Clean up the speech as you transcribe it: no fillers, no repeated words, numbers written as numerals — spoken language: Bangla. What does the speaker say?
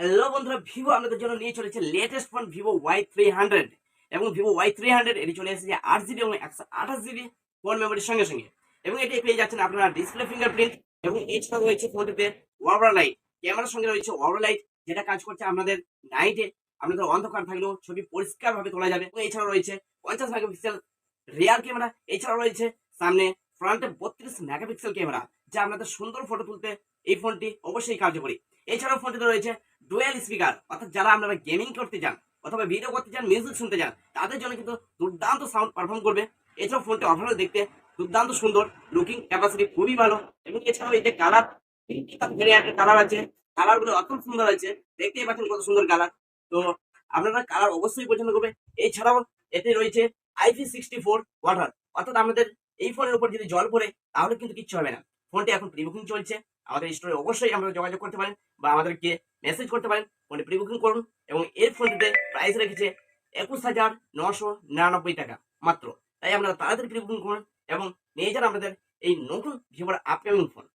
হ্যালো বন্ধুরা, ভিভো আপনাদের জন্য নিয়ে চলেছে লেটেস্ট ফোন ভিভো Y300 এবং ভিভো Y300 এটি চলে এসেছে 8 জিবি এবং 128 জিবি ফোন মেমোরির সঙ্গে সঙ্গে। এবং এটি পেয়ে যাচ্ছেন আপনারা ডিসপ্লে ফিঙ্গারপ্রিন্ট এবং এছাড়াও রয়েছে ফোনটিতে ওভার লাইট ক্যামেরার সঙ্গে রয়েছে ওভার লাইট, যেটা কাজ করছে আপনাদের নাইটে আপনাদের অন্ধকার থাকলেও ছবি পরিষ্কার ভাবে তোলা যাবে। এবং এছাড়াও রয়েছে 50 মেগাপিক্সেল রিয়ার ক্যামেরা, এছাড়াও রয়েছে সামনে ফ্রন্টে 32 মেগাপিক্সেল ক্যামেরা, যা আপনাদের সুন্দর ফটো তুলতে এই ফোনটি অবশ্যই কার্যকরী। এছাড়াও ফোনটিতে রয়েছে ডুয়েল স্পিকার, অর্থাৎ যারা আপনারা গেমিং করতে চান অথবা ভিডিও করতে চান, মিউজিক শুনতে চান, তাদের জন্য কিন্তু দুর্দান্ত সাউন্ড পারফর্ম করবে। এছাড়াও ফোনটি ওভারঅল দেখতে দুর্দান্ত সুন্দর, লুকিং ক্যাপাসিটি খুবই ভালো। এবং এছাড়াও এই যে কালার, ভেরিয়েন্টের কালার আছে, কালার গুলো অত্যন্ত সুন্দর আছে, দেখতেই পাচ্ছেন কত সুন্দর কালার। তো আপনারা কালার অবশ্যই পছন্দ করবে। এছাড়াও এতে রয়েছে IP64 ওয়াটার, অর্থাৎ আমাদের এই ফোনের উপর যদি জল পড়ে তাহলে কিন্তু কিচ্ছু হবে না। ফোনটি এখন প্রি বুকিং চলছে, আমাদের স্টোরে অবশ্যই আপনারা যোগাযোগ করতে পারেন বা আমাদেরকে মেসেজ করতে পারেন, ফোনটি প্রি বুকিং করুন। এবং এর ফোনটিতে প্রাইস রেখেছে 21,999 টাকা মাত্র। তাই আপনারা তাড়াতাড়ি প্রি বুকিং করুন এবং নিয়ে যান আমাদের এই নতুন ভিভোর আপকামিং ফোন।